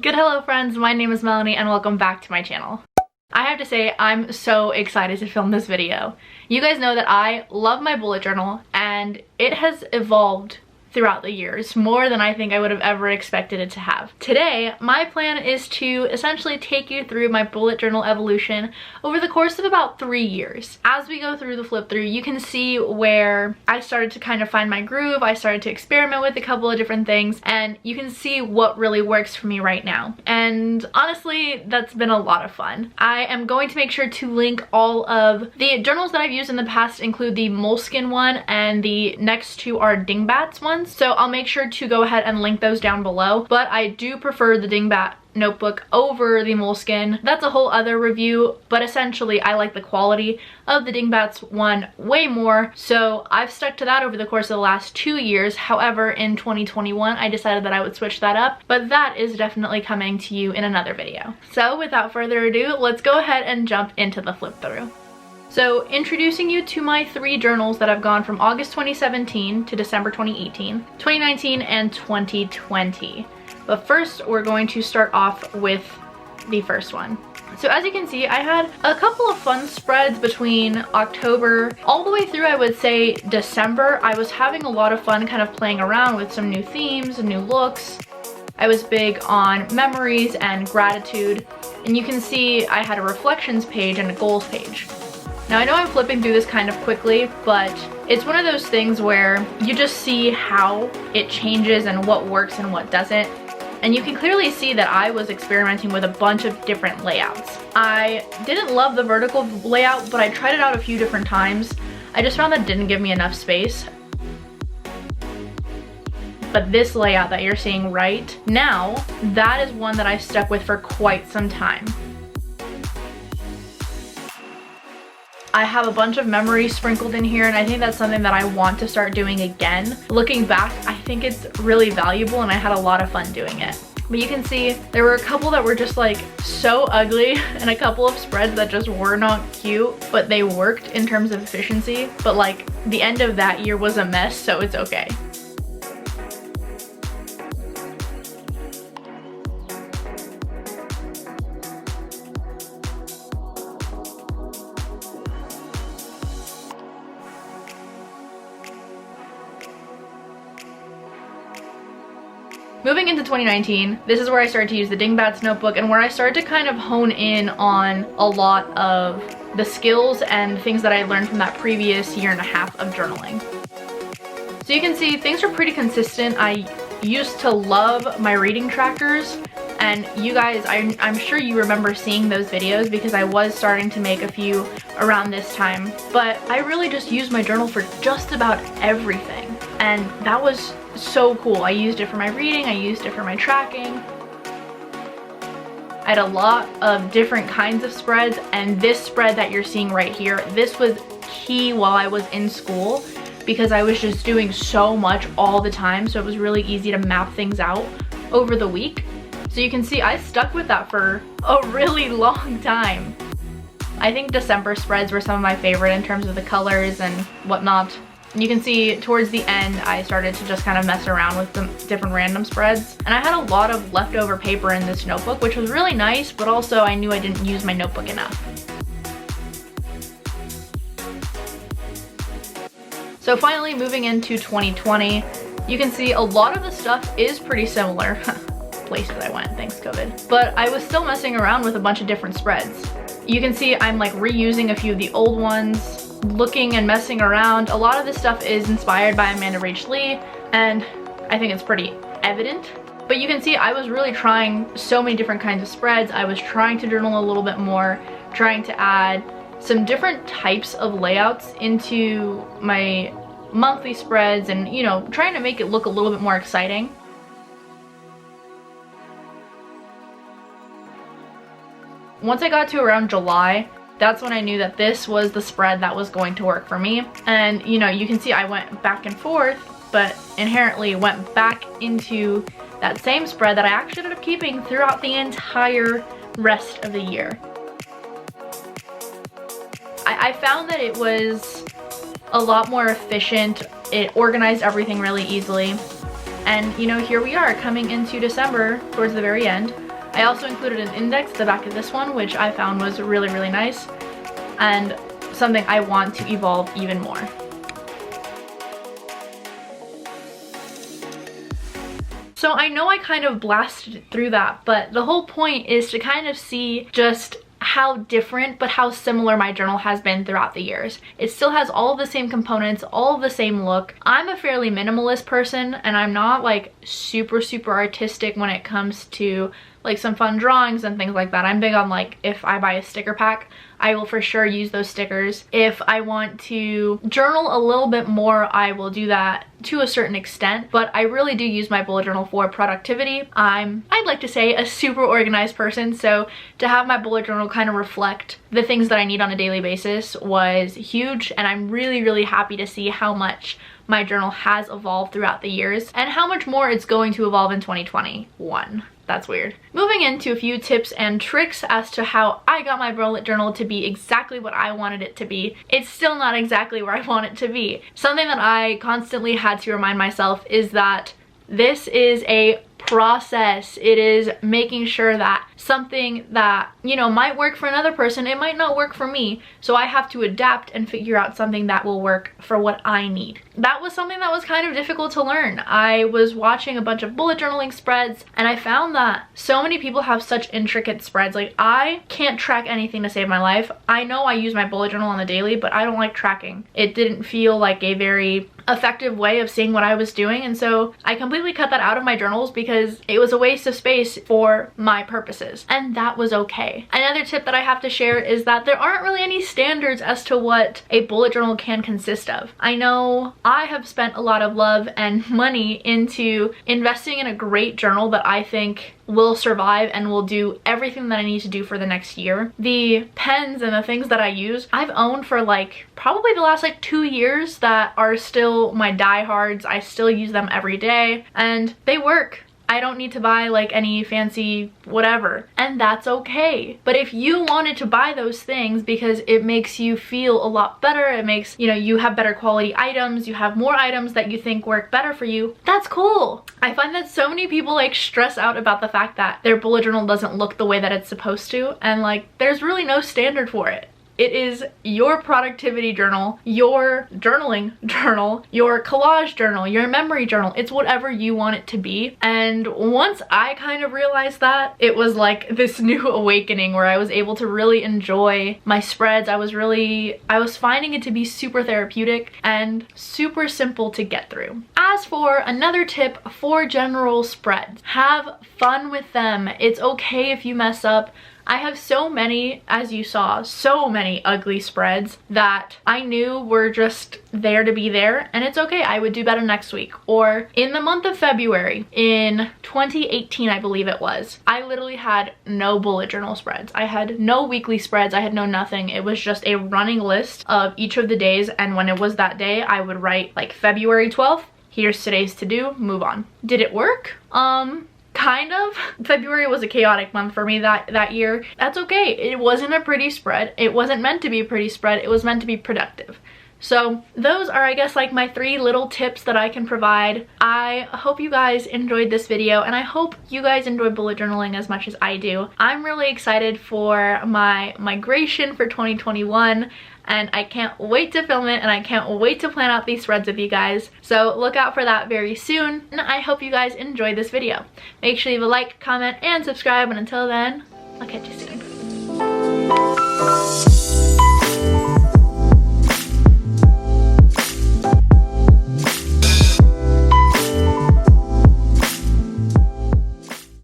Good hello friends, my name is Melanie and welcome back to my channel. I have to say I'm so excited to film this video. You guys know that I love my bullet journal and it has evolved throughout the years, more than I think I would have ever expected it to have. Today, my plan is to essentially take you through my bullet journal evolution over the course of about 3 years. As we go through the flip through, you can see where I started to kind of find my groove, I started to experiment with a couple of different things, and you can see what really works for me right now. And honestly, that's been a lot of fun. I am going to make sure to link all of the journals that I've used in the past, include the Moleskine one and the next two are Dingbats ones. So I'll make sure to go ahead and link those down below, but I do prefer the Dingbat notebook over the Moleskine. That's a whole other review, but essentially I like the quality of the Dingbats one way more, so I've stuck to that over the course of the last 2 years. However, in 2021 I decided that I would switch that up, but that is definitely coming to you in another video. So without further ado, let's go ahead and jump into the flip through. So introducing you to my 3 journals that have gone from August 2017 to December 2018, 2019, and 2020. But first, we're going to start off with the first one. So as you can see, I had a couple of fun spreads between October all the way through, I would say, December. I was having a lot of fun kind of playing around with some new themes and new looks. I was big on memories and gratitude, and you can see I had a reflections page and a goals page. Now I know I'm flipping through this kind of quickly, but it's one of those things where you just see how it changes and what works and what doesn't. And you can clearly see that I was experimenting with a bunch of different layouts. I didn't love the vertical layout, but I tried it out a few different times. I just found that it didn't give me enough space. But this layout that you're seeing right now, that is one that I stuck with for quite some time. I have a bunch of memories sprinkled in here, and I think that's something that I want to start doing again. Looking back, I think it's really valuable and I had a lot of fun doing it. But you can see there were a couple that were just like so ugly and a couple of spreads that just were not cute, but they worked in terms of efficiency. But like the end of that year was a mess, so it's okay. Moving into 2019, this is where I started to use the Dingbats notebook and where I started to kind of hone in on a lot of the skills and things that I learned from that previous year and a half of journaling. So you can see things are pretty consistent. I used to love my reading trackers, and you guys, I'm sure you remember seeing those videos because I was starting to make a few around this time, but I really just used my journal for just about everything, and that was so cool. I used it for my reading, I used it for my tracking. I had a lot of different kinds of spreads, and this spread that you're seeing right here, this was key while I was in school because I was just doing so much all the time, so it was really easy to map things out over the week. So you can see I stuck with that for a really long time. I think December spreads were some of my favorite in terms of the colors and whatnot. And you can see towards the end I started to just kind of mess around with some different random spreads. And I had a lot of leftover paper in this notebook, which was really nice, but also I knew I didn't use my notebook enough. So finally, moving into 2020, you can see a lot of the stuff is pretty similar. Places I went, thanks COVID. But I was still messing around with a bunch of different spreads. You can see I'm like reusing a few of the old ones, looking and messing around. A lot of this stuff is inspired by Amanda Rach Lee, and I think it's pretty evident. But you can see I was really trying so many different kinds of spreads. I was trying to journal a little bit more, trying to add some different types of layouts into my monthly spreads, and you know, trying to make it look a little bit more exciting. Once I got to around July, that's when I knew that this was the spread that was going to work for me. And you know, you can see I went back and forth, but inherently went back into that same spread that I actually ended up keeping throughout the entire rest of the year. I found that it was a lot more efficient. It organized everything really easily. And you know, here we are coming into December towards the very end. I also included an index at the back of this one, which I found was really, really nice and something I want to evolve even more. So I know I kind of blasted through that, but the whole point is to kind of see just how different but how similar my journal has been throughout the years. It still has all of the same components, all of the same look. I'm a fairly minimalist person, and I'm not like super artistic when it comes to like some fun drawings and things like that. I'm big on like, if I buy a sticker pack, I will for sure use those stickers. If I want to journal a little bit more, I will do that to a certain extent, but I really do use my bullet journal for productivity. I'd like to say a super organized person, so to have my bullet journal kind of reflect the things that I need on a daily basis was huge, and I'm really happy to see how much my journal has evolved throughout the years and how much more it's going to evolve in 2021. That's weird. Moving into a few tips and tricks as to how I got my bullet journal to be exactly what I wanted it to be. It's still not exactly where I want it to be. Something that I constantly had to remind myself is that this is a process. It is making sure that something that, you know, might work for another person, it might not work for me. So I have to adapt and figure out something that will work for what I need. That was something that was kind of difficult to learn. I was watching a bunch of bullet journaling spreads, and I found that so many people have such intricate spreads. Like, I can't track anything to save my life. I know I use my bullet journal on the daily, but I don't like tracking. It didn't feel like a very effective way of seeing what I was doing, and so I completely cut that out of my journals because it was a waste of space for my purposes, and that was okay. Another tip that I have to share is that there aren't really any standards as to what a bullet journal can consist of. I know I have spent a lot of love and money into investing in a great journal that I think will survive and will do everything that I need to do for the next year. The pens and the things that I use, I've owned for like probably the last like 2 years that are still my diehards. I still use them every day and they work. I don't need to buy like any fancy whatever, and that's okay. But if you wanted to buy those things because it makes you feel a lot better, it makes, you know, you have better quality items, you have more items that you think work better for you, that's cool. I find that so many people like stress out about the fact that their bullet journal doesn't look the way that it's supposed to, and like there's really no standard for it. It is your productivity journal, your journaling journal, your collage journal, your memory journal. It's whatever you want it to be. And once I kind of realized that, it was like this new awakening where I was able to really enjoy my spreads. I was finding it to be super therapeutic and super simple to get through. As for another tip for general spreads, have fun with them. It's okay if you mess up. I have so many, as you saw, so many ugly spreads that I knew were just there to be there, and it's okay. I would do better next week. Or in the month of February, in 2018, I believe it was, I literally had no bullet journal spreads. I had no weekly spreads. I had no nothing. It was just a running list of each of the days, and when it was that day, I would write like February 12th, here's today's to do, move on. Did it work? Kind of. February was a chaotic month for me that year. That's okay. It wasn't a pretty spread. It wasn't meant to be a pretty spread. It was meant to be productive. So those are, I guess, like my 3 little tips that I can provide. I hope you guys enjoyed this video, and I hope you guys enjoy bullet journaling as much as I do. I'm really excited for my migration for 2021. And I can't wait to film it, and I can't wait to plan out these spreads with you guys. So look out for that very soon, and I hope you guys enjoyed this video. Make sure you leave a like, comment, and subscribe, and until then, I'll catch you soon.